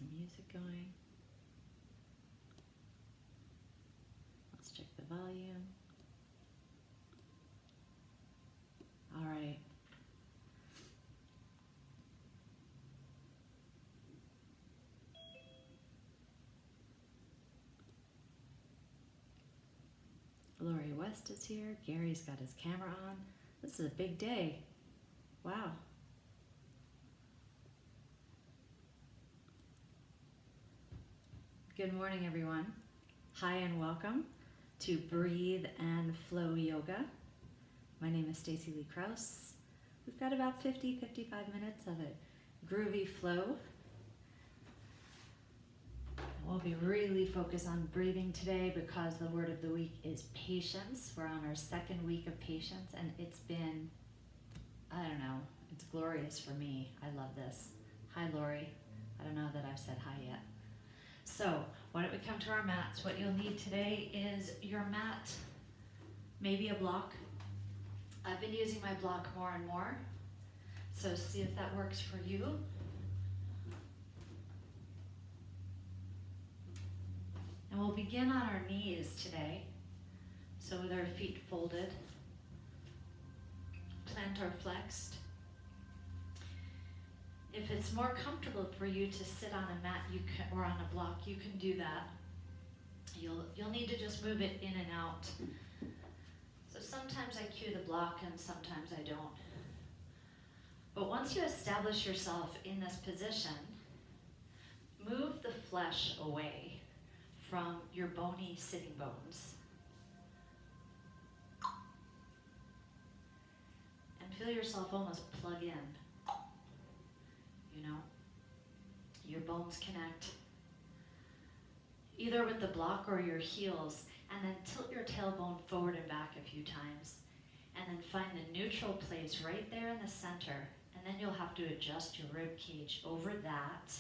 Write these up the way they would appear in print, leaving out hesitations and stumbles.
some music going. Let's check the volume. All right. Lori West is here. Gary's got his camera on. This is a big day. Wow. Good morning, everyone. Hi and welcome to Breathe and Flow Yoga. My name is Stacy Lee Krause. We've got about 50-55 minutes of a groovy flow. We'll be really focused on breathing today because the word of the week is patience. We're on our second week of patience, and it's been, I don't know, it's glorious for me. I love this. Hi, Lori. I don't know that I've said hi yet. So why don't we come to our mats? What you'll need today is your mat, maybe a block. I've been using my block more and more, so see if that works for you. And we'll begin on our knees today. So with our feet folded, plantar flexed. If it's more comfortable for you to sit on a mat or on a block, you can do that. You'll need to just move it in and out. So sometimes I cue the block and sometimes I don't. But once you establish yourself in this position, move the flesh away from your bony sitting bones. And feel yourself almost plug in. You know, your bones connect either with the block or your heels, and then tilt your tailbone forward and back a few times, and then find the neutral place right there in the center, and then you'll have to adjust your rib cage over that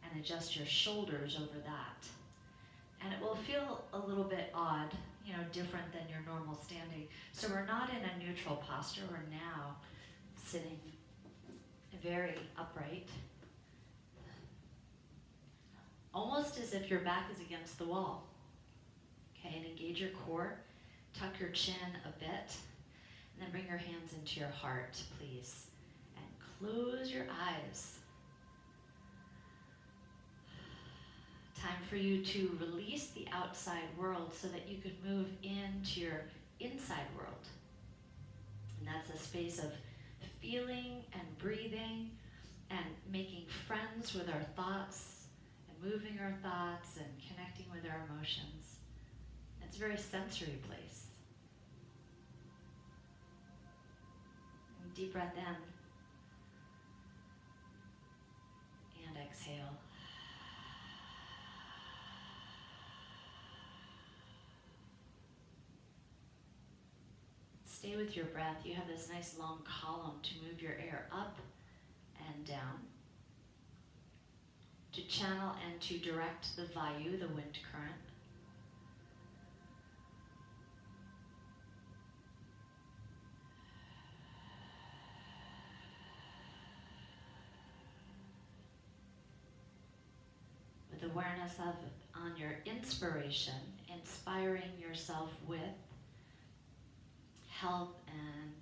and adjust your shoulders over that. And it will feel a little bit odd, you know, different than your normal standing. So we're not in a neutral posture, we're now sitting very upright. Almost as if your back is against the wall. Okay, and engage your core, tuck your chin a bit, and then bring your hands into your heart, please. And close your eyes. Time for you to release the outside world so that you could move into your inside world. And that's a space of feeling and breathing and making friends with our thoughts and moving our thoughts and connecting with our emotions. It's a very sensory place. And deep breath in and exhale. Stay with your breath. You have this nice long column to move your air up and down, to channel and to direct the vayu, the wind current. With awareness of, on your inspiration, inspiring yourself with health and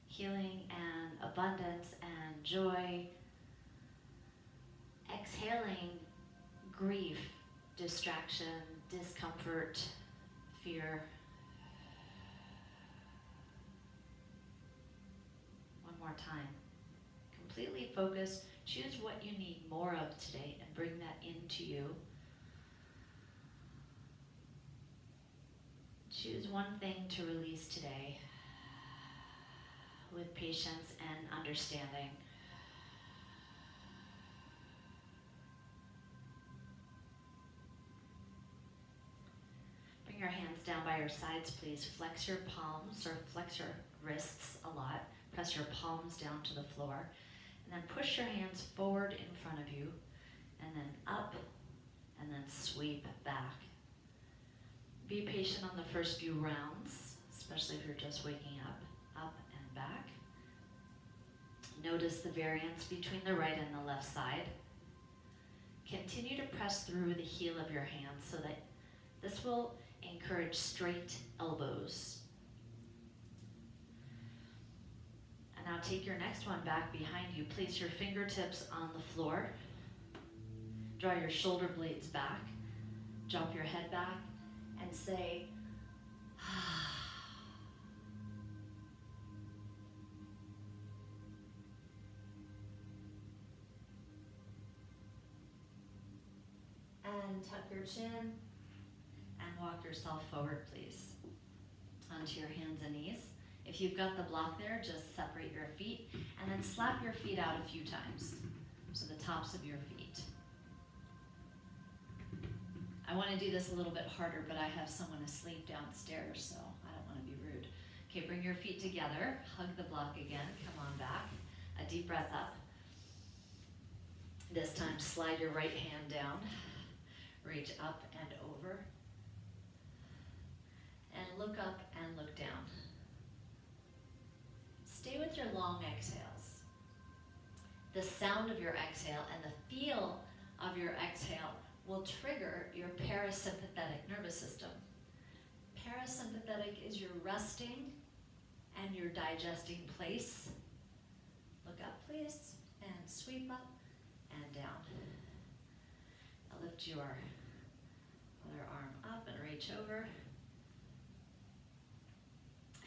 healing and abundance and joy. Exhaling grief, distraction, discomfort, fear. One more time. Completely focus. Choose what you need more of today and bring that into you. Choose one thing to release today with patience and understanding. Bring your hands down by your sides, please. Flex your palms or flex your wrists a lot. Press your palms down to the floor. And then push your hands forward in front of you. And then up. And then sweep back. Be patient on the first few rounds, especially if you're just waking up and back. Notice the variance between the right and the left side. Continue to press through the heel of your hands so that this will encourage straight elbows. And now take your next one back behind you. Place your fingertips on the floor. Draw your shoulder blades back. Drop your head back and say, and tuck your chin and walk yourself forward, please, onto your hands and knees. If you've got the block there, just separate your feet and then slap your feet out a few times, so the tops of your feet. I want to do this a little bit harder, but I have someone asleep downstairs, so I don't want to be rude. Okay, bring your feet together, hug the block again, come on back. A deep breath up. This time, slide your right hand down, reach up and over, and look up and look down. Stay with your long exhales. The sound of your exhale and the feel of your exhale will trigger your parasympathetic nervous system. Parasympathetic is your resting and your digesting place. Look up, please, and sweep up and down. Now lift your other arm up and reach over.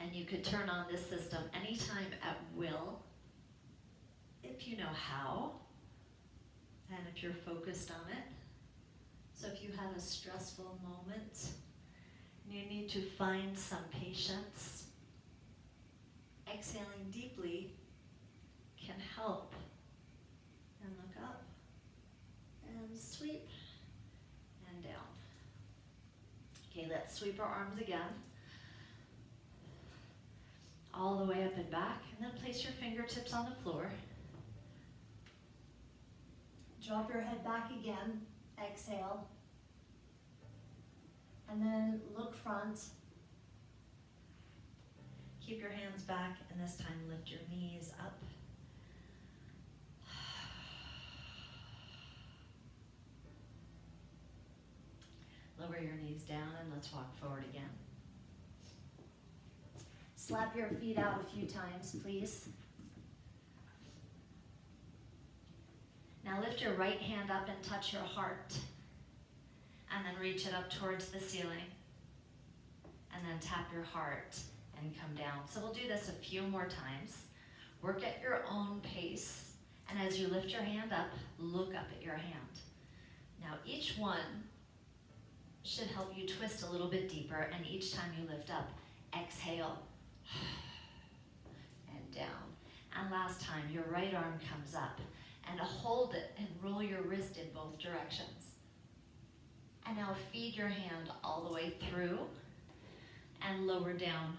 And you could turn on this system anytime at will, if you know how, and if you're focused on it. So if you have a stressful moment, and you need to find some patience, exhaling deeply can help. And look up, and sweep, and down. Okay, let's sweep our arms again. All the way up and back, and then place your fingertips on the floor. Drop your head back again, exhale. And then look front. Keep your hands back, and this time lift your knees up. Lower your knees down, and let's walk forward again. Slap your feet out a few times, please. Now lift your right hand up and touch your heart. And then reach it up towards the ceiling. And then tap your heart and come down. So we'll do this a few more times. Work at your own pace. And as you lift your hand up, look up at your hand. Now each one should help you twist a little bit deeper. And each time you lift up, exhale. And down. And last time, your right arm comes up, and hold it and roll your wrist in both directions. And now feed your hand all the way through and lower down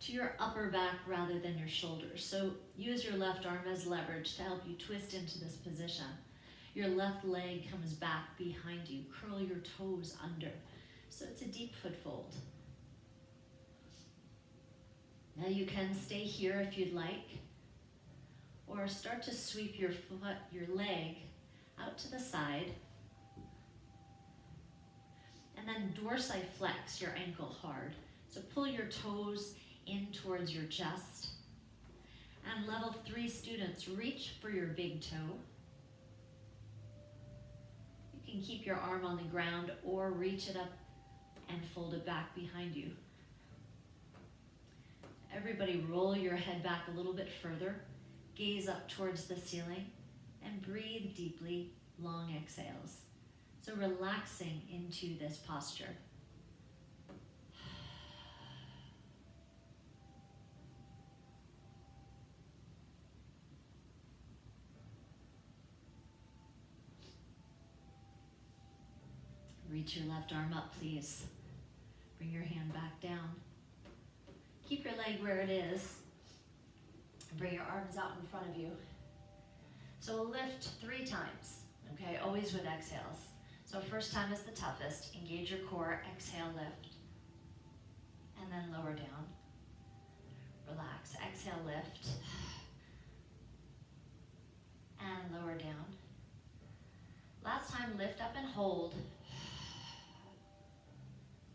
to your upper back rather than your shoulders. So use your left arm as leverage to help you twist into this position. Your left leg comes back behind you. Curl your toes under. So it's a deep foot fold. Now you can stay here if you'd like, or start to sweep your foot, your leg out to the side, and then dorsiflex your ankle hard. So pull your toes in towards your chest, and level 3 students, reach for your big toe. You can keep your arm on the ground or reach it up and fold it back behind you. Everybody roll your head back a little bit further, gaze up towards the ceiling, and breathe deeply, long exhales. So relaxing into this posture. Reach your left arm up, please. Bring your hand back down. Keep your leg where it is. And bring your arms out in front of you. So we'll lift 3 times, okay? Always with exhales. So first time is the toughest. Engage your core, exhale, lift. And then lower down. Relax, exhale, lift. And lower down. last time, lift up and hold.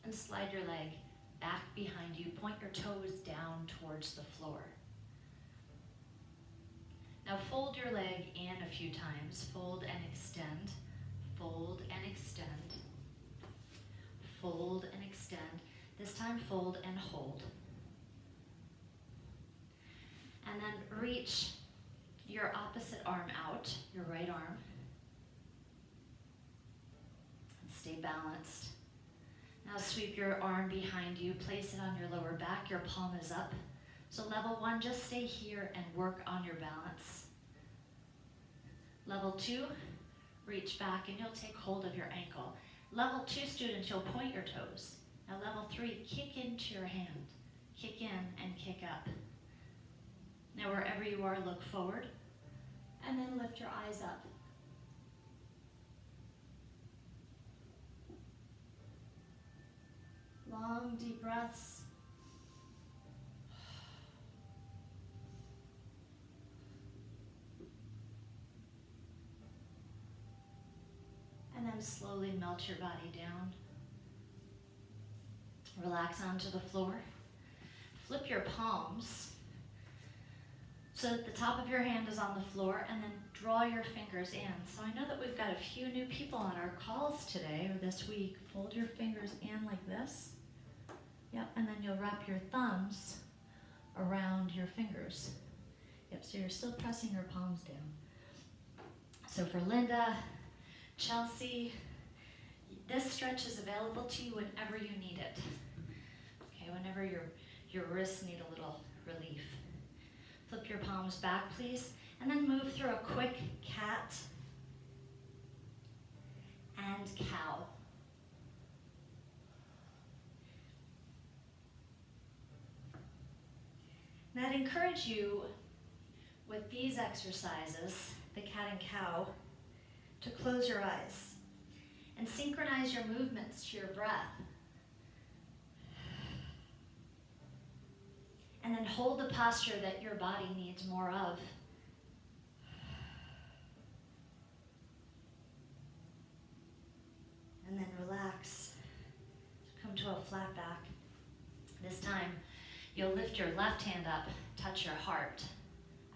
And slide your leg back behind you. Point your toes down towards the floor. Now fold your leg in a few times. Fold and extend. Fold and extend. Fold and extend. This time fold and hold. And then reach your opposite arm out, your right arm. And stay balanced. Now sweep your arm behind you, place it on your lower back, your palm is up. So level 1, just stay here and work on your balance. Level 2, reach back and you'll take hold of your ankle. Level 2 students, you'll point your toes. Now level 3, kick into your hand. Kick in and kick up. Now wherever you are, look forward and then lift your eyes up. Long, deep breaths. And then slowly melt your body down. Relax onto the floor. Flip your palms so that the top of your hand is on the floor, and then draw your fingers in. So I know that we've got a few new people on our calls today or this week. Fold your fingers in like this. Yep, and then you'll wrap your thumbs around your fingers. Yep, so you're still pressing your palms down. So for Linda, Chelsea, this stretch is available to you whenever you need it. Okay, whenever your wrists need a little relief. Flip your palms back, please, and then move through a quick cat and cow. And I'd encourage you with these exercises, the cat and cow, to close your eyes and synchronize your movements to your breath. And then hold the posture that your body needs more of. And then relax. Come to a flat back. This time, you'll lift your left hand up, touch your heart.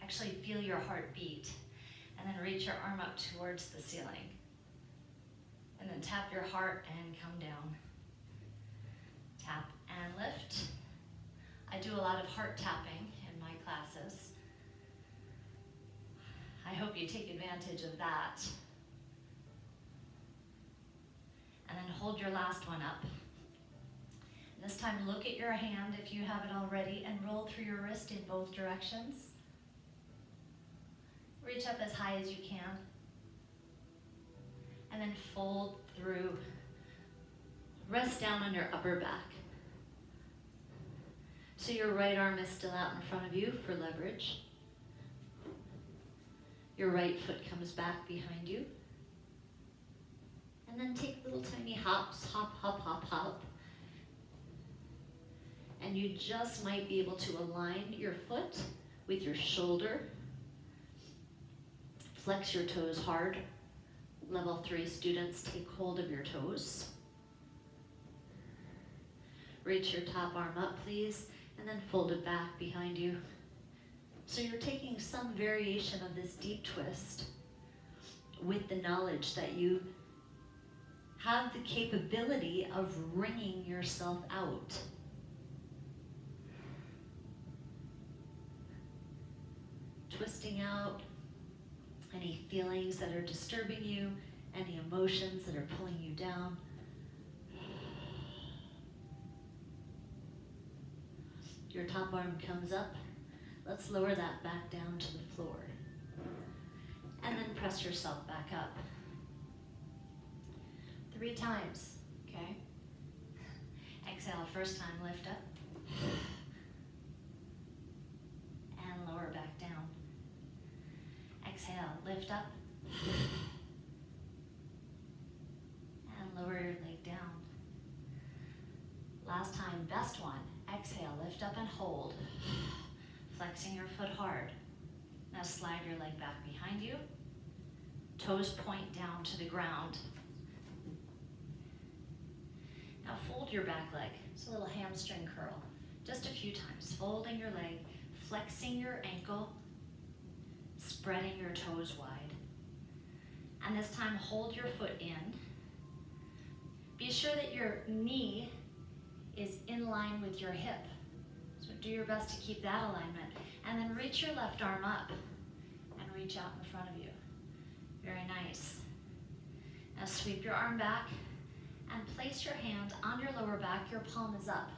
Actually feel your heart beat. And then reach your arm up towards the ceiling. And then tap your heart and come down. Tap and lift. I do a lot of heart tapping in my classes. I hope you take advantage of that. And then hold your last one up. And this time look at your hand if you have it already and roll through your wrist in both directions. Reach up as high as you can. And then fold through. Rest down on your upper back. So your right arm is still out in front of you for leverage. Your right foot comes back behind you. And then take little tiny hops, hop, hop, hop, hop. And you just might be able to align your foot with your shoulder. Flex your toes hard. Level 3 students, take hold of your toes. Reach your top arm up, please, and then fold it back behind you. So you're taking some variation of this deep twist with the knowledge that you have the capability of wringing yourself out. Twisting out any feelings that are disturbing you, any emotions that are pulling you down. Your top arm comes up. Let's lower that back down to the floor. And then press yourself back up. 3 times, okay? Exhale, first time, lift up. And lower back down. Exhale, lift up. And lower your leg down. Last time, best one. Exhale, lift up and hold. Flexing your foot hard. Now slide your leg back behind you. Toes point down to the ground. Now fold your back leg. It's a little hamstring curl. Just a few times, folding your leg, flexing your ankle, spreading your toes wide. And this time, hold your foot in. Be sure that your knee is in line with your hip. So do your best to keep that alignment. And then reach your left arm up and reach out in front of you. Very nice. Now sweep your arm back and place your hand on your lower back. Your palm is up.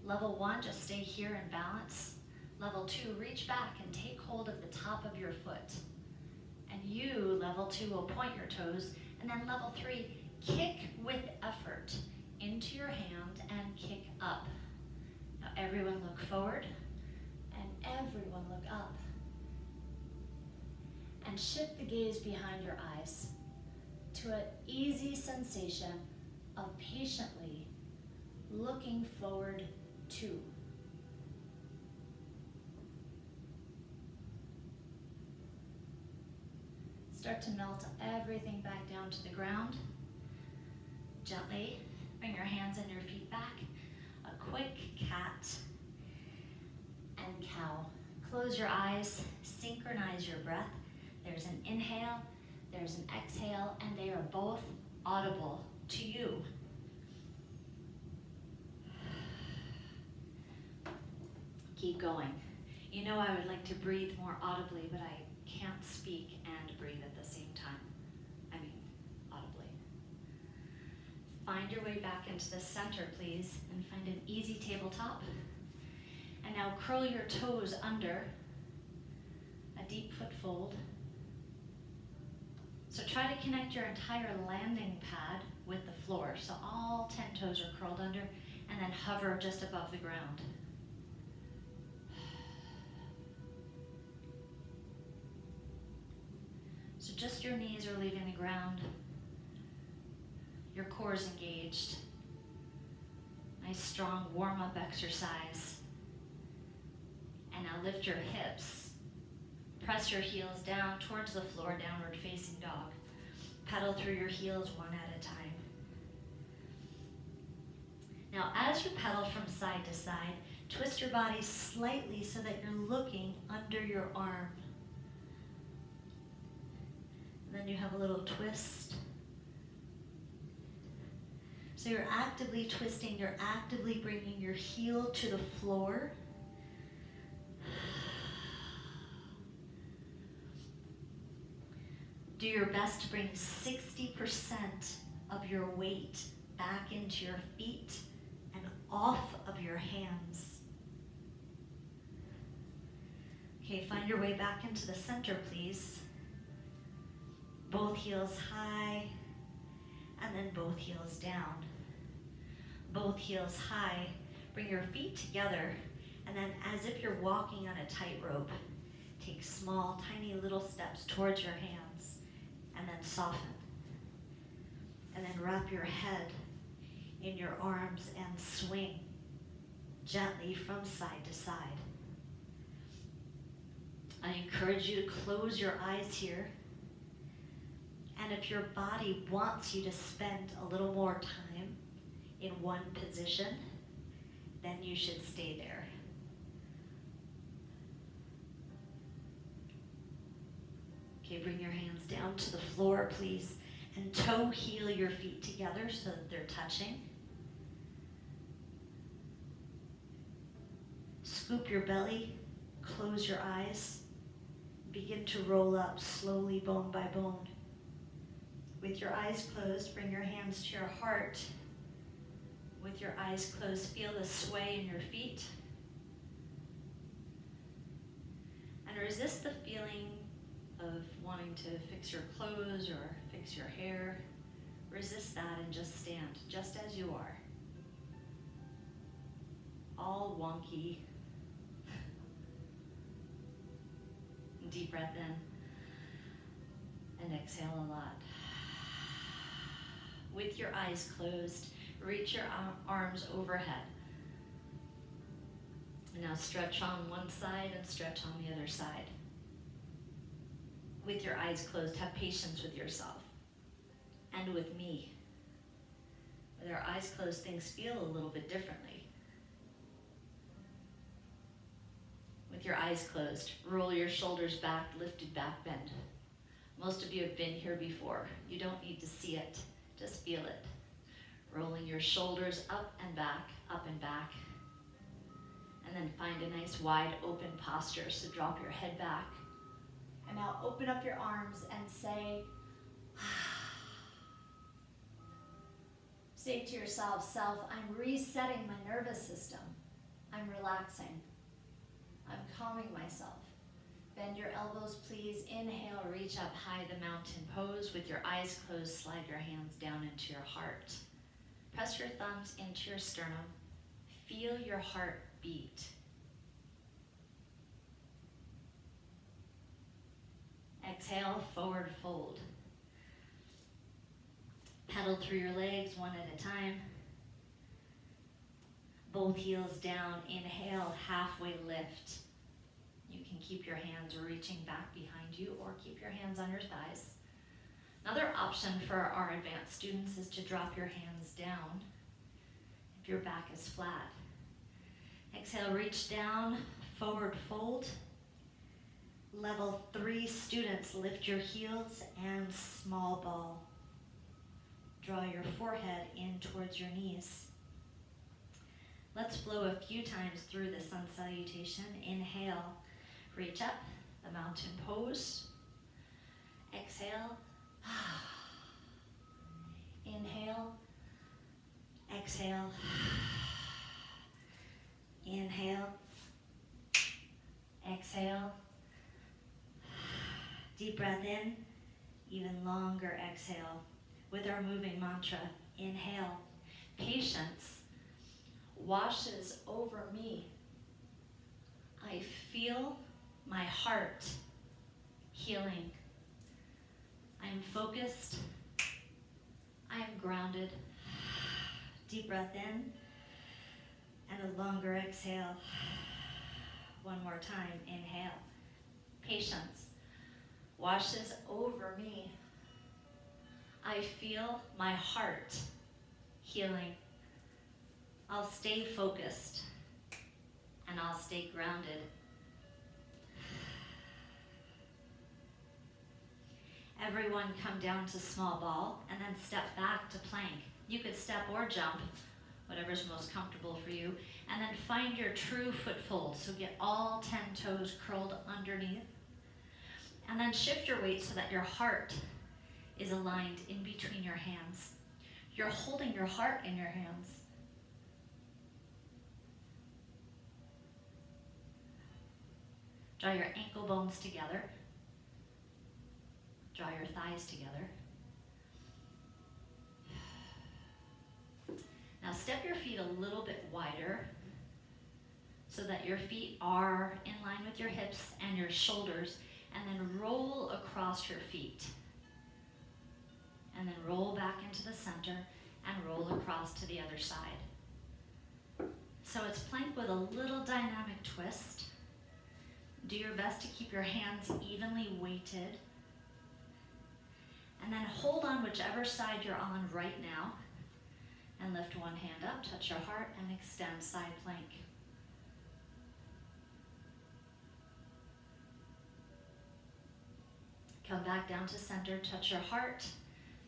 Level 1, just stay here and balance. Level 2, reach back and take hold of the top of your foot. And you, level 2, will point your toes. And then level 3, kick with effort into your hand and kick up. Now everyone look forward and everyone look up. And shift the gaze behind your eyes to an easy sensation of patiently looking forward to. Start to melt everything back down to the ground. Gently bring your hands and your feet back. A quick cat and cow. Close your eyes, synchronize your breath. There's an inhale, there's an exhale, and they are both audible to you. Keep going. You know I would like to breathe more audibly, but I can't speak and breathe at the same time. I mean, audibly. Find your way back into the center, please, and find an easy tabletop. And now curl your toes under a deep foot fold. So try to connect your entire landing pad with the floor. So all 10 toes are curled under, and then hover just above the ground. So just your knees are leaving the ground. Your core is engaged. Nice strong warm-up exercise. And now lift your hips. Press your heels down towards the floor, downward facing dog. Pedal through your heels one at a time. Now as you pedal from side to side, twist your body slightly so that you're looking under your arm. And then you have a little twist. So you're actively twisting, you're actively bringing your heel to the floor. Do your best to bring 60% of your weight back into your feet and off of your hands. Okay, find your way back into the center, please. Both heels high, and then both heels down. Both heels high. Bring your feet together, and then as if you're walking on a tightrope, take small, tiny little steps towards your hands, and then soften. And then wrap your head in your arms and swing gently from side to side. I encourage you to close your eyes here. And if your body wants you to spend a little more time in one position, then you should stay there. Okay, bring your hands down to the floor, please, and toe heel your feet together so that they're touching. Scoop your belly, close your eyes, begin to roll up slowly, bone by bone. With your eyes closed, bring your hands to your heart. With your eyes closed, feel the sway in your feet. And resist the feeling of wanting to fix your clothes or fix your hair. Resist that and just stand, just as you are. All wonky. Deep breath in. And exhale a lot. With your eyes closed, reach your arms overhead. Now stretch on one side and stretch on the other side. with your eyes closed, have patience with yourself and with me. With our eyes closed, things feel a little bit differently. With your eyes closed, roll your shoulders back, lifted back, bend. Most of you have been here before. You don't need to see it, just feel it. Rolling your shoulders up and back, and then find a nice wide open posture. So drop your head back, and now open up your arms and say, say to yourself, self, I'm resetting my nervous system. I'm relaxing. I'm calming myself. Bend your elbows, please. Inhale, reach up high, the mountain pose. With your eyes closed, slide your hands down into your heart. Press your thumbs into your sternum. Feel your heart beat. Exhale, forward fold. Pedal through your legs one at a time. Both heels down. Inhale, halfway lift. You can keep your hands reaching back behind you or keep your hands on your thighs. Another option for our advanced students is to drop your hands down if your back is flat. Exhale, reach down, forward fold. Level 3 students, lift your heels and small ball. Draw your forehead in towards your knees. Let's flow a few times through the sun salutation. Inhale, reach up, the mountain pose. Exhale. Inhale. Exhale. Inhale. Exhale. Deep breath in, even longer exhale. With our moving mantra, inhale. Patience washes over me. I feel my heart healing. I am focused. I am grounded. Deep breath in and a longer exhale. One more time, inhale. Patience washes over me. I feel my heart healing. I'll stay focused and I'll stay grounded. Everyone come down to small ball and then step back to plank. You could step or jump, whatever's most comfortable for you, and then find your true foot fold. So get all 10 toes curled underneath. And then shift your weight so that your heart is aligned in between your hands. You're holding your heart in your hands. Draw your ankle bones together. Draw your thighs together. Now step your feet a little bit wider so that your feet are in line with your hips and your shoulders, and then roll across your feet. And then roll back into the center and roll across to the other side. So it's plank with a little dynamic twist. Do your best to keep your hands evenly weighted. And then hold on whichever side you're on right now. And lift one hand up, touch your heart, and extend side plank. Come back down to center, touch your heart,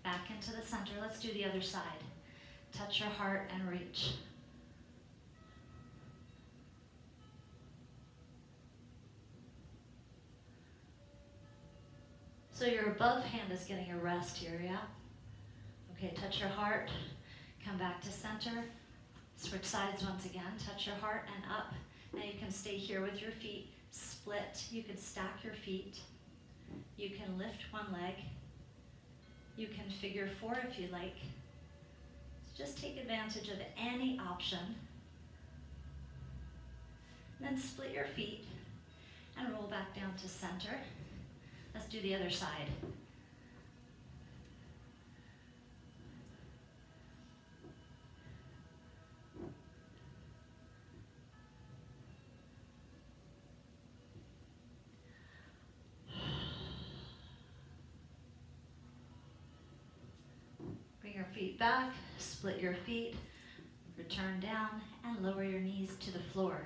back into the center. Let's do the other side. Touch your heart and reach. So your above hand is getting a rest here, yeah? Okay, touch your heart, come back to center, switch sides once again, touch your heart and up. Now you can stay here with your feet split. You can stack your feet. You can lift one leg. You can figure four if you like. So just take advantage of any option. Then split your feet and roll back down to center. Let's do the other side. feet back, split your feet, return down, and lower your knees to the floor.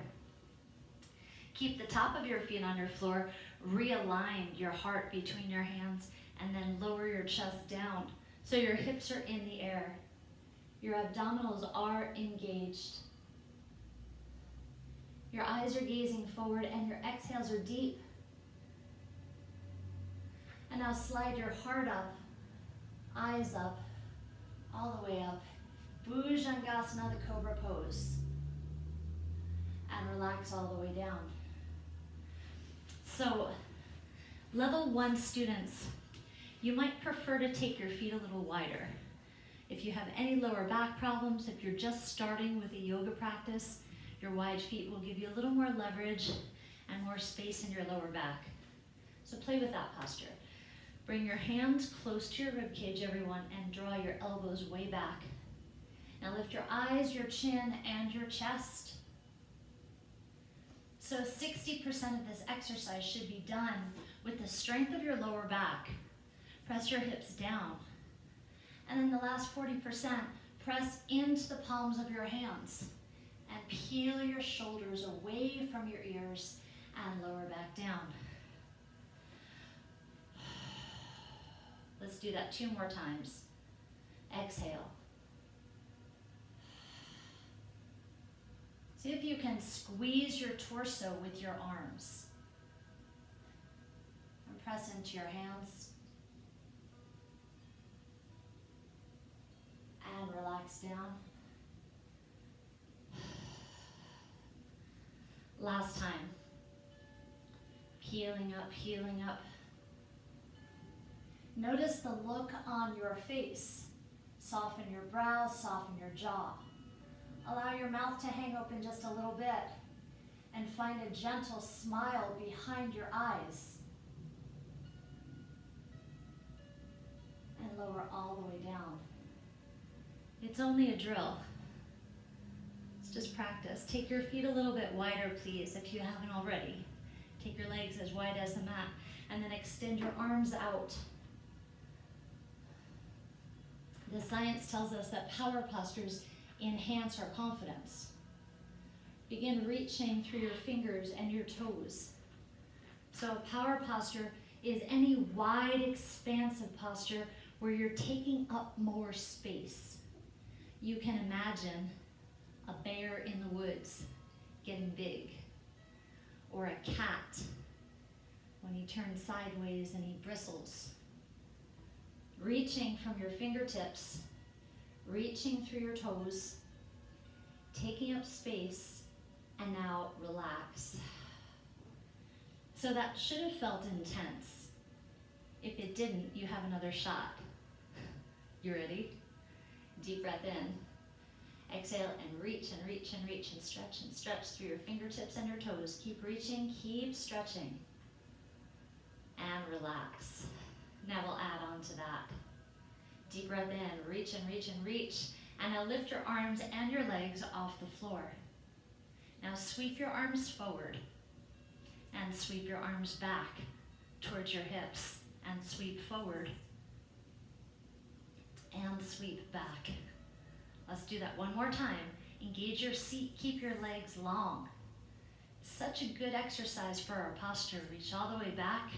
Keep the top of your feet on your floor, realign your heart between your hands, and then lower your chest down so your hips are in the air. Your abdominals are engaged. Your eyes are gazing forward and your exhales are deep. And now slide your heart up, eyes up, all the way up. Bhujangasana, the cobra pose. And relax all the way down. So, level 1 students, you might prefer to take your feet a little wider. If you have any lower back problems, if you're just starting with a yoga practice, your wide feet will give you a little more leverage and more space in your lower back. So play with that posture. Bring your hands close to your rib cage, everyone, and draw your elbows way back. Now lift your eyes, your chin, and your chest. So 60% of this exercise should be done with the strength of your lower back. Press your hips down. And then the last 40%, press into the palms of your hands and peel your shoulders away from your ears and lower back down. Let's do that 2 more times. Exhale. See if you can squeeze your torso with your arms. And press into your hands. And relax down. Last time. Peeling up, peeling up. Notice the look on your face. Soften your brow, soften your jaw. Allow your mouth to hang open just a little bit and find a gentle smile behind your eyes. And lower all the way down. It's only a drill. It's just practice. Take your feet a little bit wider, please, if you haven't already. Take your legs as wide as the mat, and then extend your arms out. The science tells us that power postures enhance our confidence. Begin reaching through your fingers and your toes. So a power posture is any wide, expansive posture where you're taking up more space. You can imagine a bear in the woods getting big, or a cat when he turns sideways and he bristles. Reaching from your fingertips, reaching through your toes, taking up space, and now relax. So that should have felt intense. If it didn't, you have another shot. You ready? Deep breath in. Exhale and reach and reach and reach and stretch through your fingertips and your toes. Keep reaching, keep stretching. And relax. Now we'll add on to that. Deep breath in, reach and reach and reach. And now lift your arms and your legs off the floor. Now sweep your arms forward and sweep your arms back towards your hips and sweep forward and sweep back. Let's do that one more time. Engage your seat, keep your legs long. Such a good exercise for our posture. Reach all the way back.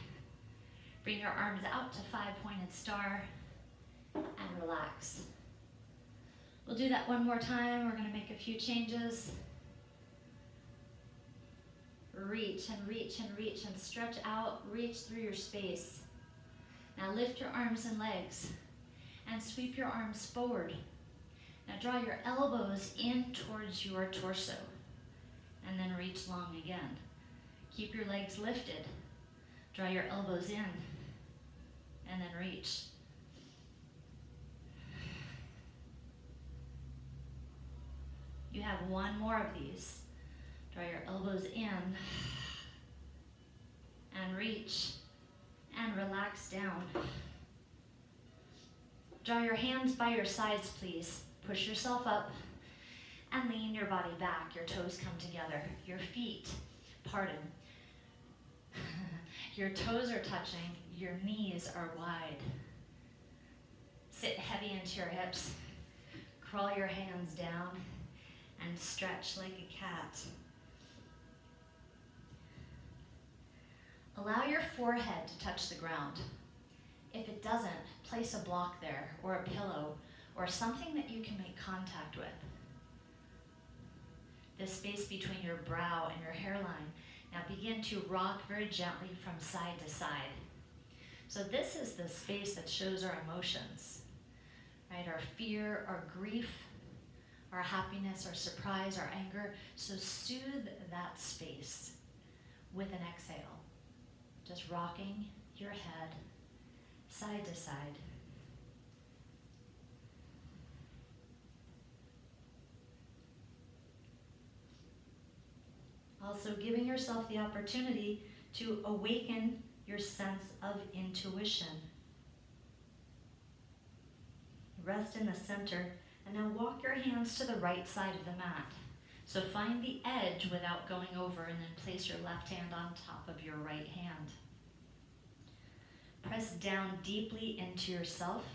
Bring your arms out to 5-pointed star and relax. We'll do that one more time. We're going to make a few changes. Reach and reach and reach and stretch out. Reach through your space. Now lift your arms and legs and sweep your arms forward. Now draw your elbows in towards your torso and then reach long again. Keep your legs lifted. Draw your elbows in and then reach. You have one more of these. Draw your elbows in and reach and relax down. Draw your hands by your sides, please. Push yourself up and lean your body back. Your toes come together. Your feet, pardon. Your toes are touching. Your knees are wide. sit heavy into your hips. Crawl your hands down and stretch like a cat. Allow your forehead to touch the ground. If it doesn't, place a block there, or a pillow, or something that you can make contact with. The space between your brow and your hairline. Now begin to rock very gently from side to side. So this is the space that shows our emotions, right? Our fear, our grief, our happiness, our surprise, our anger. So soothe that space with an exhale. Just rocking your head side to side. Also giving yourself the opportunity to awaken your sense of intuition. Rest in the center, and now walk your hands to the right side of the mat. So find the edge without going over, and then place your left hand on top of your right hand. Press down deeply into yourself,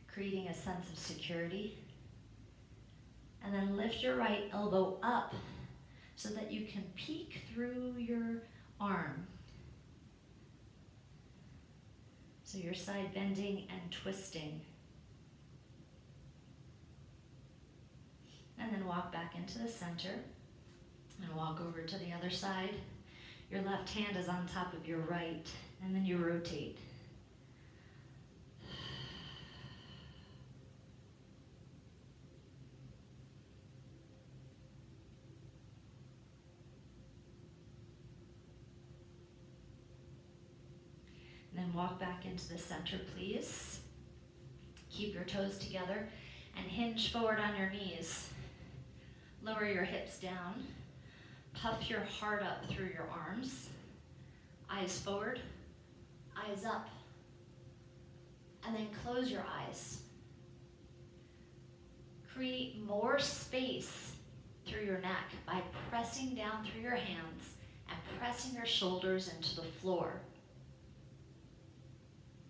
creating a sense of security. And then lift your right elbow up so that you can peek through your arm. So you're side bending and twisting. And then walk back into the center and walk over to the other side. Your left hand is on top of your right, and then you rotate. And then walk back into the center, please. Keep your toes together and hinge forward on your knees. Lower your hips down. Puff your heart up through your arms. Eyes forward, eyes up. And then close your eyes. Create more space through your neck by pressing down through your hands and pressing your shoulders into the floor.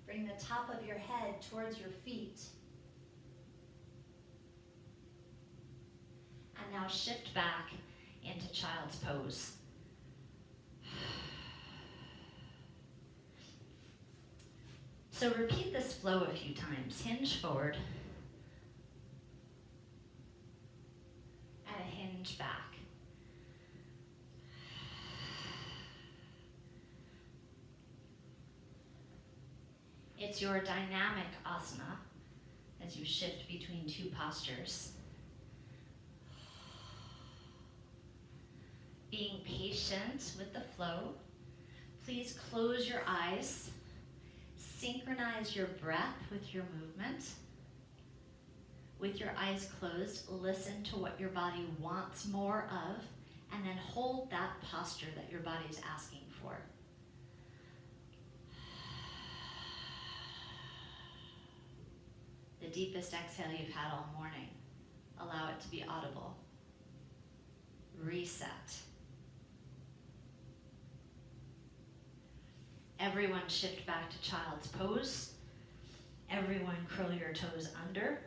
Bring the top of your head towards your feet. And now shift back into child's pose. So repeat this flow a few times. Hinge forward and hinge back. It's your dynamic asana as you shift between two postures. Being patient with the flow, please close your eyes, synchronize your breath with your movement. With your eyes closed, listen to what your body wants more of, and then hold that posture that your body is asking for. The deepest exhale you've had all morning. Allow it to be audible. Reset. Everyone shift back to child's pose. Everyone curl your toes under.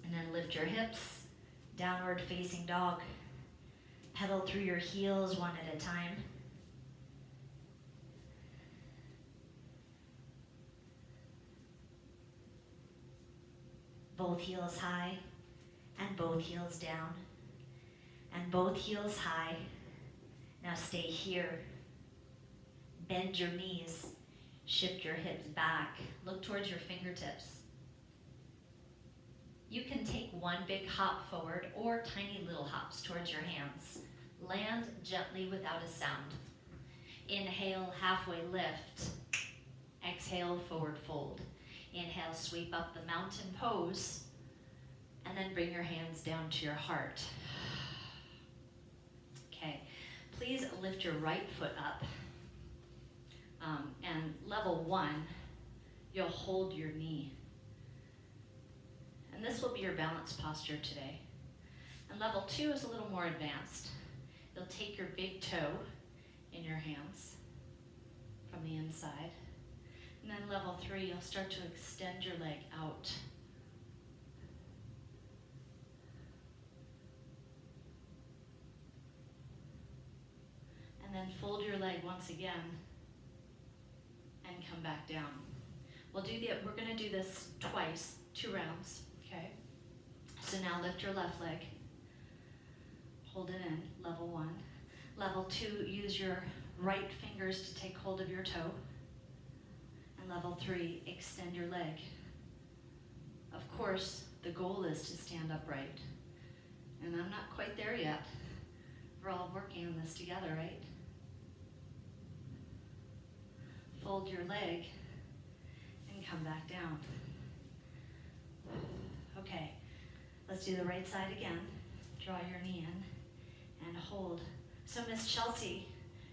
And then lift your hips, downward facing dog. Pedal through your heels one at a time. Both heels high and both heels down. And both heels high. Now stay here. Bend your knees. Shift your hips back. Look towards your fingertips. You can take one big hop forward or tiny little hops towards your hands. Land gently without a sound. Inhale, halfway lift. Exhale, forward fold. Inhale, sweep up the mountain pose. And then bring your hands down to your heart. Okay, please lift your right foot up. And level 1, you'll hold your knee. And this will be your balance posture today. And level 2 is a little more advanced. You'll take your big toe in your hands from the inside. And then level 3, you'll start to extend your leg out. And then fold your leg once again and come back down. We're gonna do this twice, 2 rounds, okay? So now lift your left leg, hold it in, level 1. Level 2, use your right fingers to take hold of your toe. And level 3, extend your leg. Of course, the goal is to stand upright. And I'm not quite there yet. We're all working on this together, right? Fold your leg and come back down. Okay, let's do the right side again. Draw your knee in and hold. So Miss Chelsea,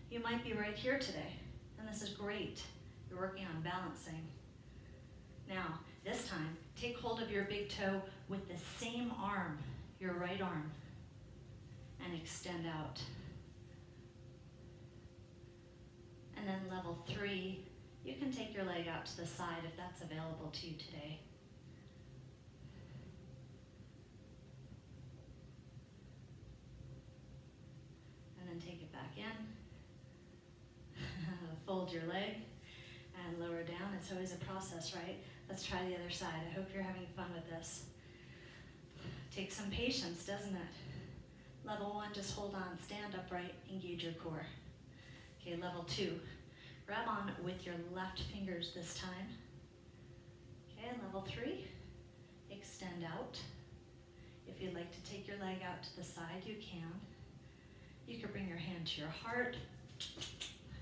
you might be right here today, and this is great. You're working on balancing. Now, this time, take hold of your big toe with the same arm, your right arm, and extend out. And then level 3, you can take your leg out to the side if that's available to you today. And then take it back in. Fold your leg and lower down. It's always a process, right? Let's try the other side. I hope you're having fun with this. Takes some patience, doesn't it? Level 1, just hold on, stand upright, engage your core. Okay, level 2, grab on with your left fingers this time. Okay, level 3, extend out. If you'd like to take your leg out to the side, you can. You could bring your hand to your heart.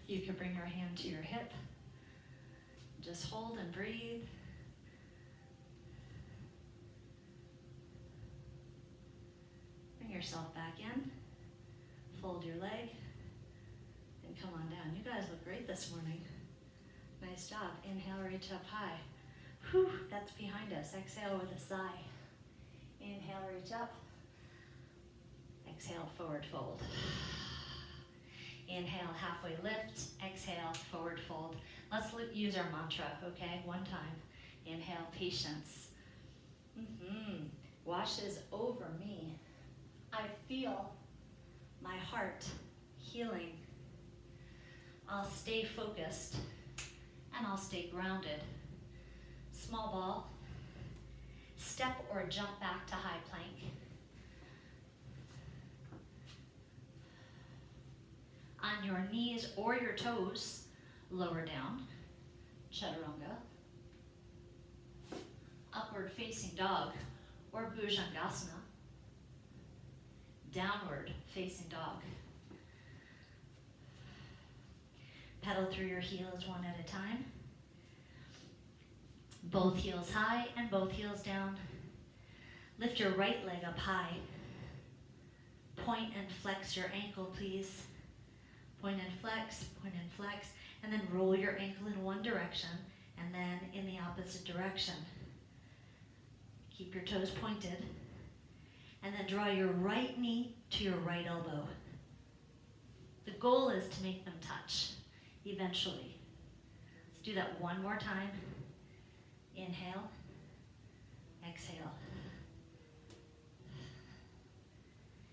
You could bring your hand to your hip. Just hold and breathe. Bring yourself back in. Fold your leg. And come on down. You guys look great this morning. Nice job. Inhale, reach up high. Whew, that's behind us. Exhale with a sigh. Inhale, reach up. Exhale, forward fold. Inhale, halfway lift. Exhale, forward fold. Let's use our mantra, okay? One time. Inhale, patience. Washes over me. I feel my heart healing. I'll stay focused and I'll stay grounded. Small ball. Step or jump back to high plank. On your knees or your toes, lower down, chaturanga. Upward facing dog or bhujangasana. Downward facing dog. Pedal through your heels one at a time. Both heels high and both heels down. Lift your right leg up high. Point and flex your ankle, please. Point and flex, and then roll your ankle in one direction and then in the opposite direction. Keep your toes pointed, and then draw your right knee to your right elbow. The goal is to make them touch eventually. Let's do that one more time. Inhale, exhale.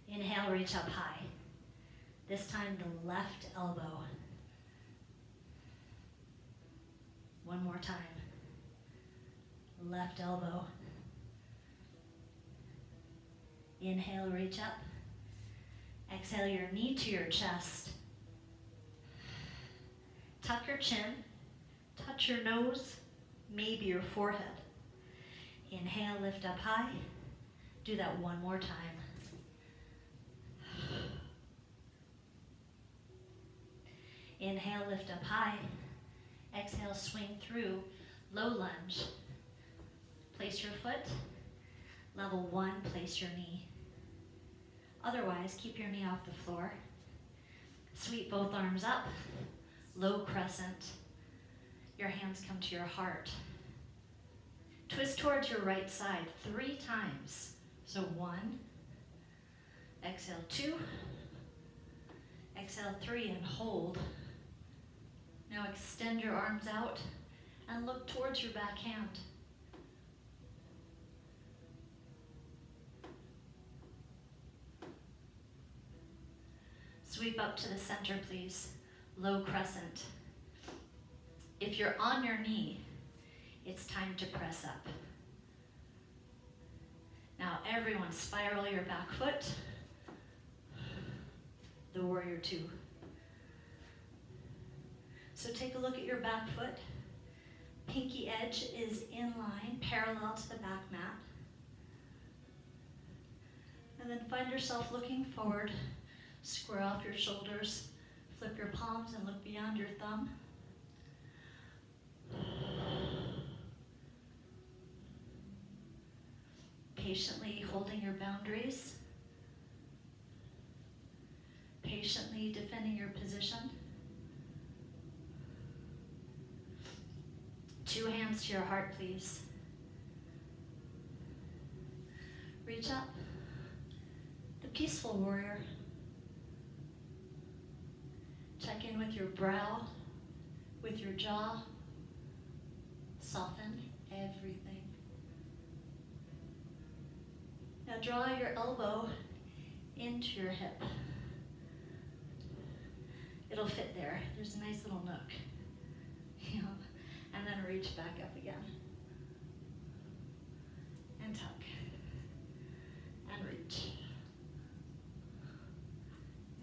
Inhale, reach up high. This time the left elbow. One more time. Left elbow. Inhale, reach up. Exhale your knee to your chest. Tuck your chin. Touch your nose, maybe your forehead. Inhale, lift up high. Do that one more time. Inhale, lift up high. Exhale, swing through, low lunge. Place your foot. Level 1, place your knee. Otherwise, keep your knee off the floor. Sweep both arms up, low crescent. Your hands come to your heart. Twist towards your right side 3 times. So 1, exhale 2, exhale 3 and hold. Now extend your arms out And look towards your back hand. Sweep up to the center, please. Low crescent. If you're on your knee, it's time to press up. Now everyone spiral your back foot. The warrior two. So take a look at your back foot. Pinky edge is in line, parallel to the back mat. And then find yourself looking forward. Square off your shoulders. Flip your palms and look beyond your thumb. Patiently holding your boundaries. Patiently defending your position. 2 hands to your heart, please. Reach up. The peaceful warrior. Check in with your brow, with your jaw. Soften everything. Now draw your elbow into your hip. It'll fit there. There's a nice little nook. Yeah. And then reach back up again. And tuck. And reach.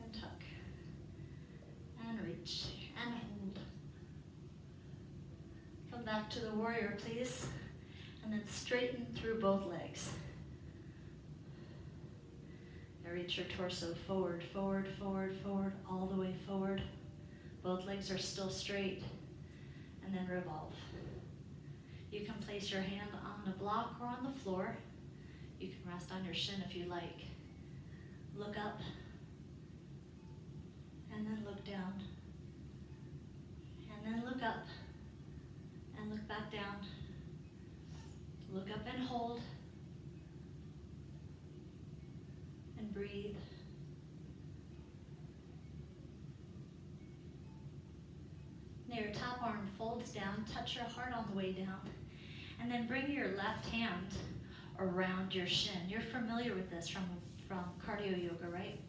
And tuck. And reach. And hold. Come back to the warrior, please. And then straighten through both legs. Now reach your torso forward, forward, forward, forward, all the way forward. Both legs are still straight. And then revolve. You can place your hand on the block or on the floor. You can rest on your shin if you like. Look up. And then look down. And then look up. And look back down. Look up and hold. And breathe. Now your top arm folds down, touch your heart on the way down, and then bring your left hand around your shin. You're familiar with this from cardio yoga, right?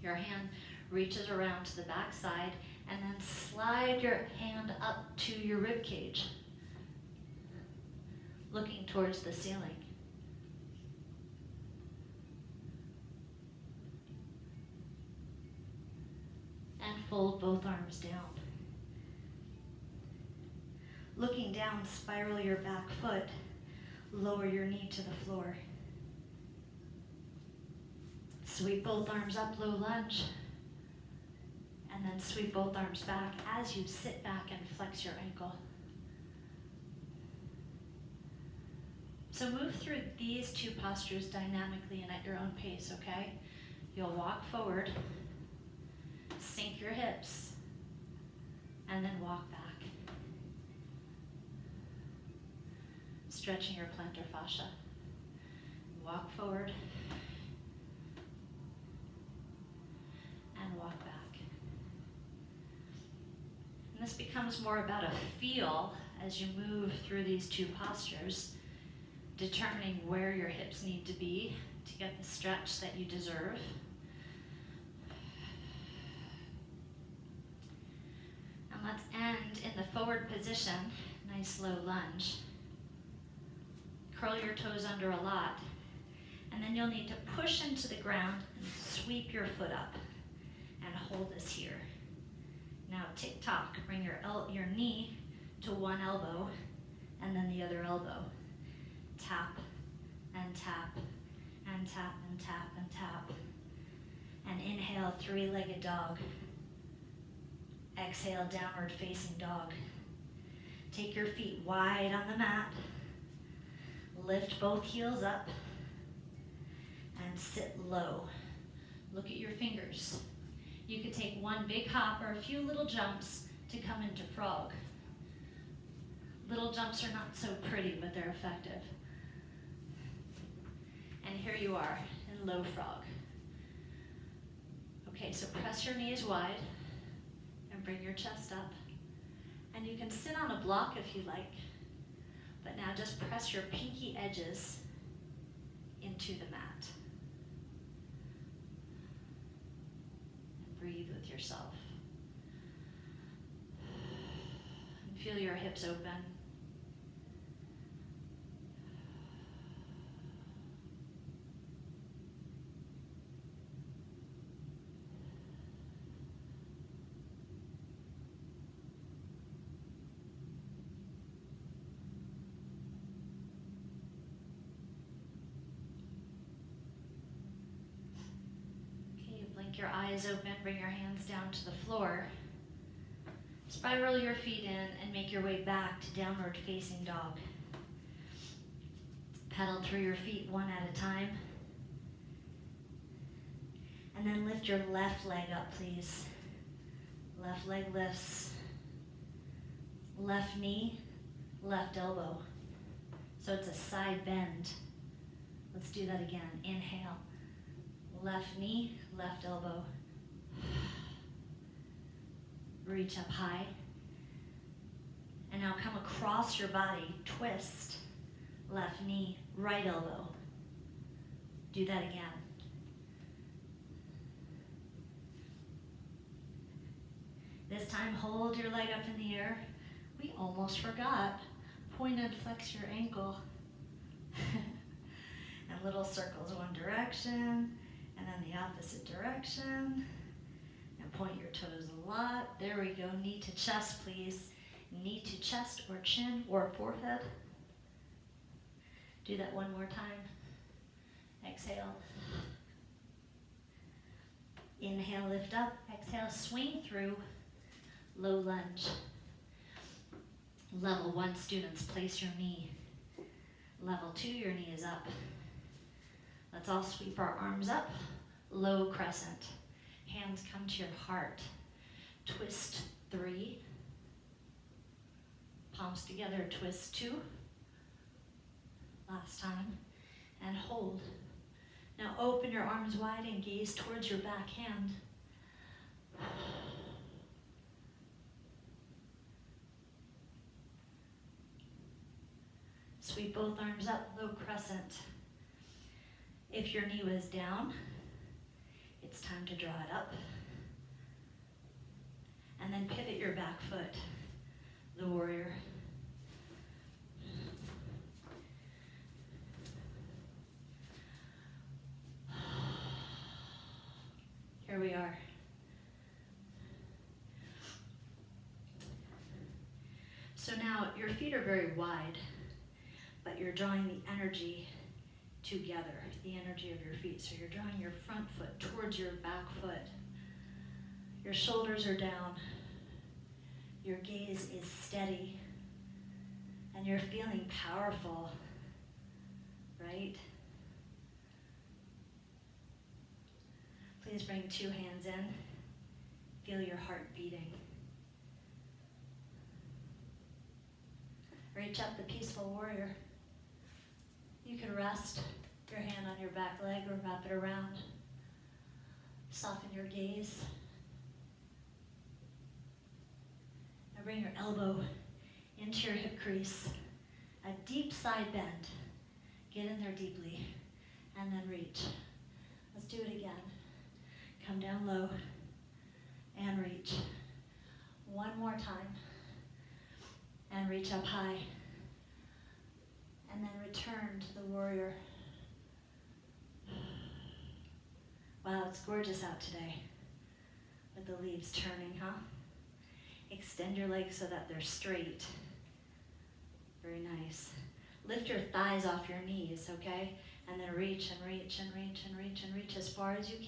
Your hand reaches around to the back side, and then slide your hand up to your rib cage, looking towards the ceiling. And fold both arms down. Looking down, spiral your back foot, lower your knee to the floor. Sweep both arms up, low lunge, and then sweep both arms back as you sit back and flex your ankle. So move through these 2 postures dynamically and at your own pace, okay? You'll walk forward, sink your hips, and then walk back. Stretching your plantar fascia. Walk forward and walk back. And this becomes more about a feel as you move through these 2 postures, determining where your hips need to be to get the stretch that you deserve. And let's end in the forward position, nice low lunge. Curl your toes under a lot, and then you'll need to push into the ground and sweep your foot up and hold this here. Now tick-tock, bring your knee to one elbow and then the other elbow. Tap and tap and tap and tap and tap. And inhale, 3-legged dog. Exhale, downward facing dog. Take your feet wide on the mat. Lift both heels up and sit low. Look at your fingers. You could take one big hop or a few little jumps to come into frog. Little jumps are not so pretty, but they're effective. And here you are in low frog. Okay, so press your knees wide and bring your chest up And you can sit on a block if you like, but now just press your pinky edges into the mat. And breathe with yourself. And feel your hips open. Blink your eyes open, bring your hands down to the floor. Spiral your feet in and make your way back to downward facing dog. Pedal through your feet one at a time. And then lift your left leg up, please. Left leg lifts. Left knee, left elbow. So it's a side bend. Let's do that again. Inhale. Left knee, left elbow. Reach up high. And now come across your body, twist. Left knee, right elbow. Do that again. This time, hold your leg up in the air. We almost forgot. Point and flex your ankle. And little circles one direction. And then the opposite direction. And point your toes a lot. There we go. Knee to chest, please. Knee to chest or chin or forehead. Do that one more time. Exhale. Inhale, lift up. Exhale, swing through. Low lunge. Level 1 students, place your knee. Level 2, your knee is up. Let's all sweep our arms up. Low crescent. Hands come to your heart. Twist 3. Palms together, twist 2. Last time. And hold. Now open your arms wide and gaze towards your back hand. Sweep both arms up, low crescent. If your knee was down, it's time to draw it up. And then pivot your back foot, the warrior. Here we are. So now your feet are very wide, but you're drawing the energy together, the energy of your feet. So you're drawing your front foot towards your back foot. Your shoulders are down. Your gaze is steady. And you're feeling powerful, right? Please bring 2 hands in. Feel your heart beating. Reach up the peaceful warrior. You can rest your hand on your back leg or wrap it around. Soften your gaze. Now bring your elbow into your hip crease. A deep side bend. Get in there deeply. And then reach. Let's do it again. Come down low. And reach. One more time. And reach up high. And then return to the warrior. Wow, it's gorgeous out today with the leaves turning, huh? Extend your legs so that they're straight. Very nice. Lift your thighs off your knees, okay? And then reach and reach and reach and reach and reach as far as you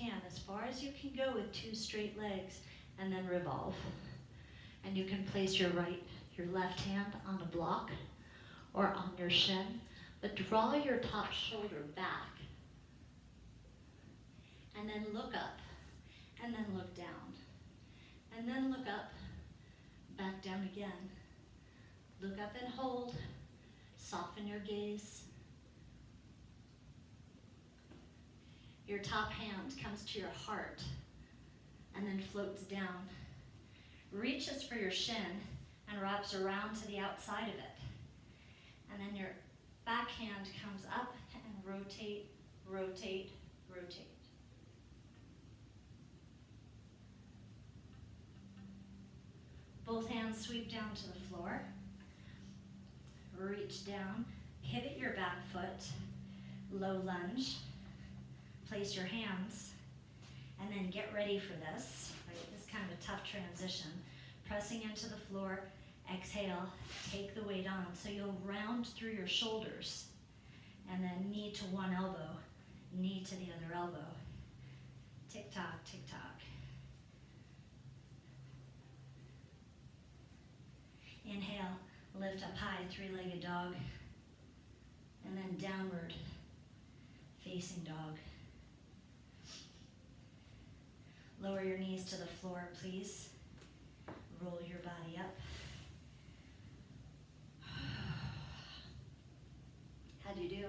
can go with 2 straight legs, and then revolve. And you can place your left hand on a block or on your shin, but draw your top shoulder back. And then look up, and then look down. And then look up, back down again. Look up and hold. Soften your gaze. Your top hand comes to your heart and then floats down. Reaches for your shin and wraps around to the outside of it. And then your back hand comes up and rotate, rotate, rotate. Both hands sweep down to the floor. Reach down, pivot your back foot, low lunge. Place your hands, and then get ready for this. Right? This is kind of a tough transition. Pressing into the floor, exhale, take the weight on. So you'll round through your shoulders, and then knee to one elbow, knee to the other elbow. Tick tock, tick tock. Inhale, lift up high, three-legged dog, and then downward facing dog. Lower your knees to the floor, please. Roll your body up. How'd you do?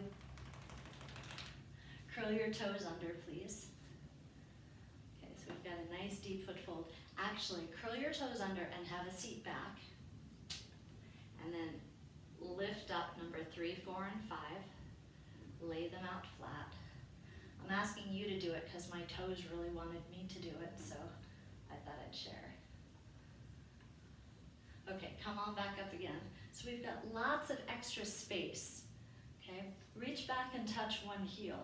Curl your toes under, please. Okay, so we've got a nice deep foot fold. Actually, curl your toes under and have a seat back. And then lift up number 3, 4, and 5. Lay them out flat. I'm asking you to do it because my toes really wanted me to do it, so I thought I'd share. Okay, come on back up again. So we've got lots of extra space, okay? Reach back and touch one heel,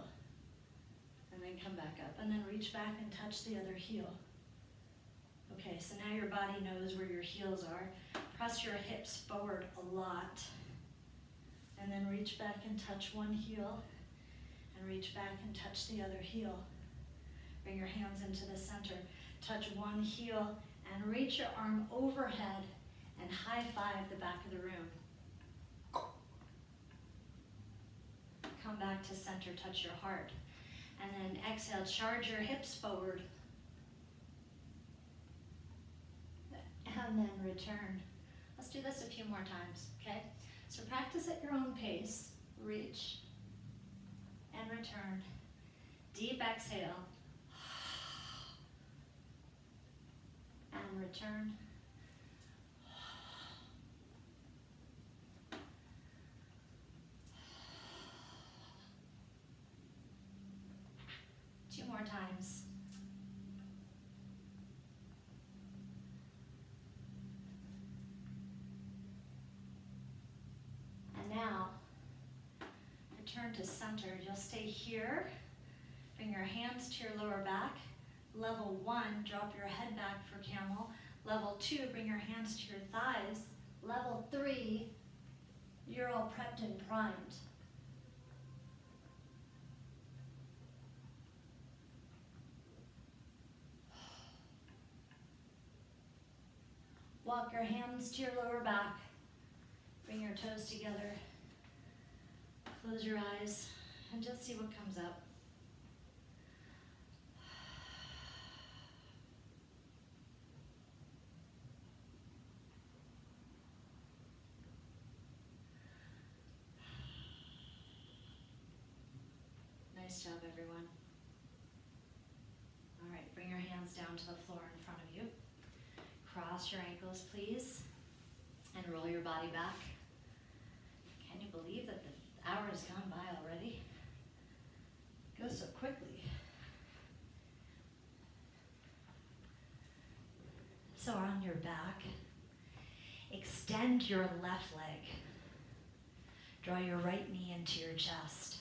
and then come back up, and then reach back and touch the other heel. Okay, so now your body knows where your heels are. Press your hips forward a lot, and then reach back and touch one heel, and reach back and touch the other heel. Bring your hands into the center. Touch one heel, and reach your arm overhead, and high five the back of the room. Come back to center, touch your heart. And then exhale, charge your hips forward. And then return. Let's do this a few more times, okay? So practice at your own pace. Reach and return. Deep exhale. And return. Two more times. And now, return to center. You'll stay here. Bring your hands to your lower back. Level 1, drop your head back for camel. Level 2, bring your hands to your thighs. Level 3, you're all prepped and primed. Walk your hands to your lower back. Bring your toes together. Close your eyes and just see what comes up. Nice job, everyone. All right, bring your hands down to the floor in front of you. Cross your ankles, please, and roll your body back. Can you believe that the hour has gone by already? It goes so quickly. So on your back, extend your left leg. Draw your right knee into your chest.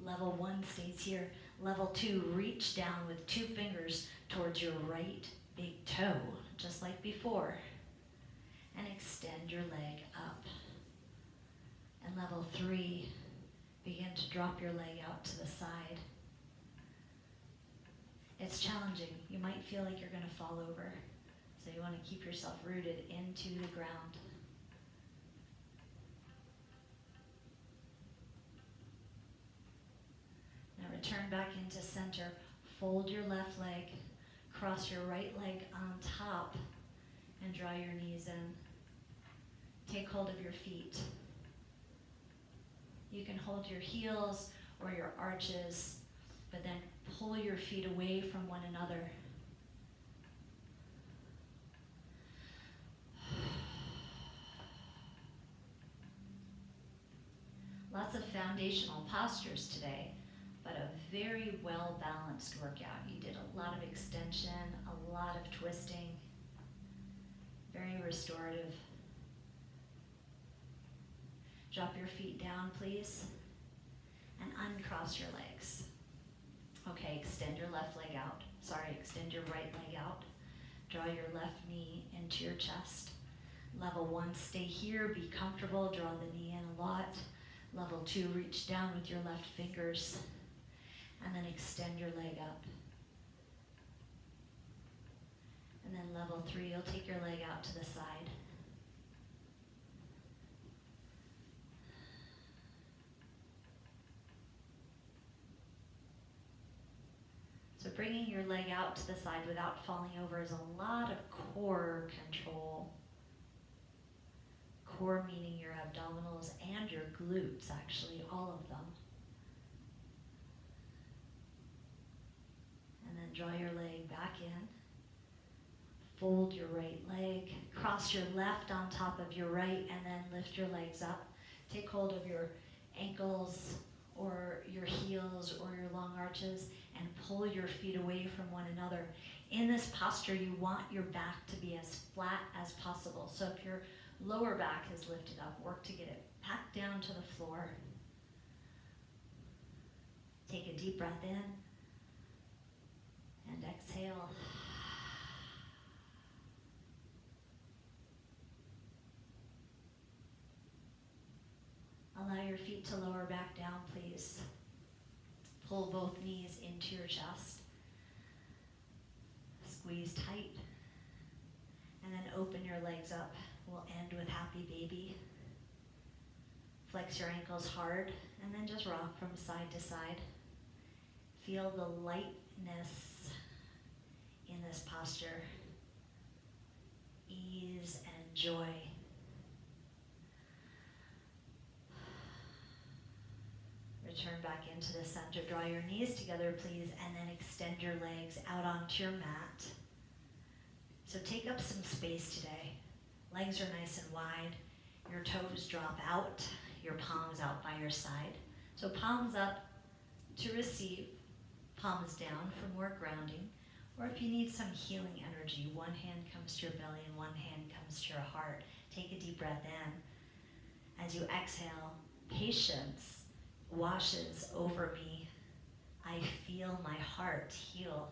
Level 1 stays here. Level 2, reach down with 2 fingers towards your right big toe, just like before. And extend your leg up. And level 3, begin to drop your leg out to the side. It's challenging. You might feel like you're going to fall over. So you want to keep yourself rooted into the ground. Now return back into center. Fold your left leg. Cross your right leg on top and draw your knees in. Take hold of your feet. You can hold your heels or your arches, but then pull your feet away from one another. Lots of foundational postures today, but a very well-balanced workout. You did a lot of extension, a lot of twisting, very restorative. Drop your feet down, please, and uncross your legs. Okay, extend your left leg out. Extend your right leg out. Draw your left knee into your chest. Level 1, stay here, be comfortable, draw the knee in a lot. Level 2, reach down with your left fingers, and then extend your leg up. And then level 3, you'll take your leg out to the side. So bringing your leg out to the side without falling over is a lot of core control. Core meaning your abdominals and your glutes, actually, all of them. And then draw your leg back in. Fold your right leg, cross your left on top of your right, and then lift your legs up. Take hold of your ankles or your heels or your long arches and pull your feet away from one another. In this posture, you want your back to be as flat as possible. So if your lower back is lifted up, work to get it back down to the floor. Take a deep breath in and exhale. Allow your feet to lower back down, please. Pull both knees into your chest. Squeeze tight. And then open your legs up. We'll end with happy baby. Flex your ankles hard, and then just rock from side to side. Feel the lightness in this posture. Ease and joy. Return back into the center. Draw your knees together, please, and then extend your legs out onto your mat. So take up some space today. Legs are nice and wide. Your toes drop out. Your palms out by your side. So palms up to receive, palms down for more grounding. Or if you need some healing energy, one hand comes to your belly and one hand comes to your heart. Take a deep breath in. As you exhale, patience washes over me. I feel my heart heal.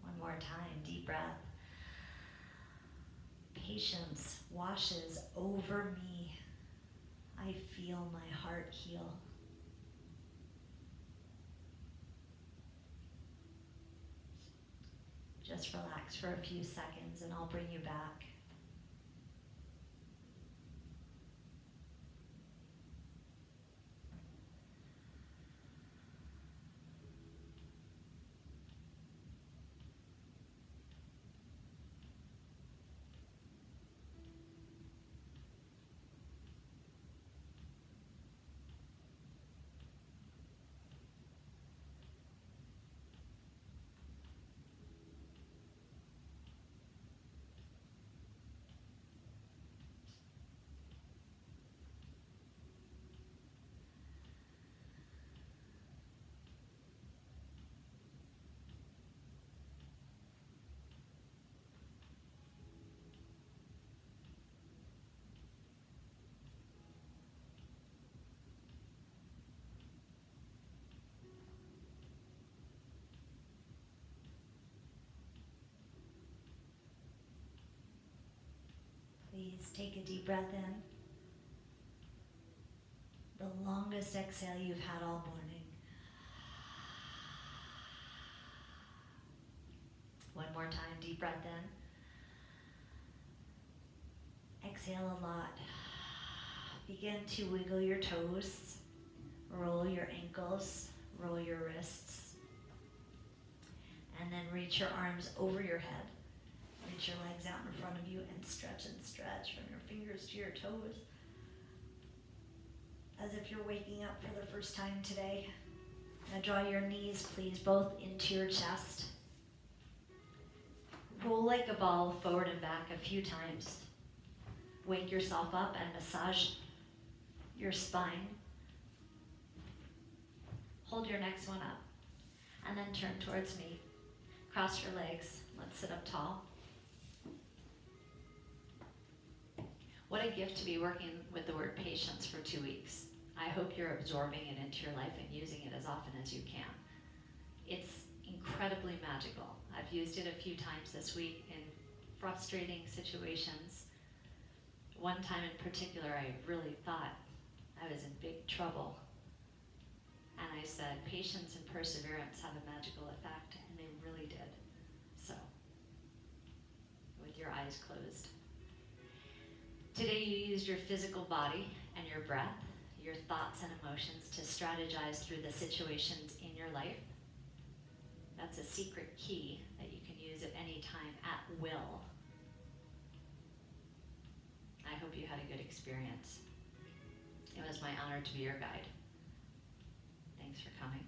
One more time, deep breath. Patience washes over me. I feel my heart heal. Just relax for a few seconds and I'll bring you back. Please take a deep breath in. The longest exhale you've had all morning. One more time, deep breath in. Exhale a lot. Begin to wiggle your toes, roll your ankles, roll your wrists, and then reach your arms over your head. Reach your legs out in front of you and stretch from your fingers to your toes. As if you're waking up for the first time today. Now draw your knees, please, both into your chest. Roll like a ball forward and back a few times. Wake yourself up and massage your spine. Hold your next one up. And then turn towards me. Cross your legs. Let's sit up tall. What a gift to be working with the word patience for 2 weeks. I hope you're absorbing it into your life and using it as often as you can. It's incredibly magical. I've used it a few times this week in frustrating situations. One time in particular, I really thought I was in big trouble. And I said, patience and perseverance have a magical effect, and they really did. So, with your eyes closed. Today you used your physical body and your breath, your thoughts and emotions to strategize through the situations in your life. That's a secret key that you can use at any time at will. I hope you had a good experience. It was my honor to be your guide. Thanks for coming.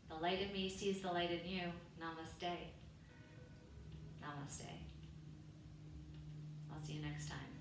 The light in me sees the light in you. Namaste. Namaste. I'll see you next time.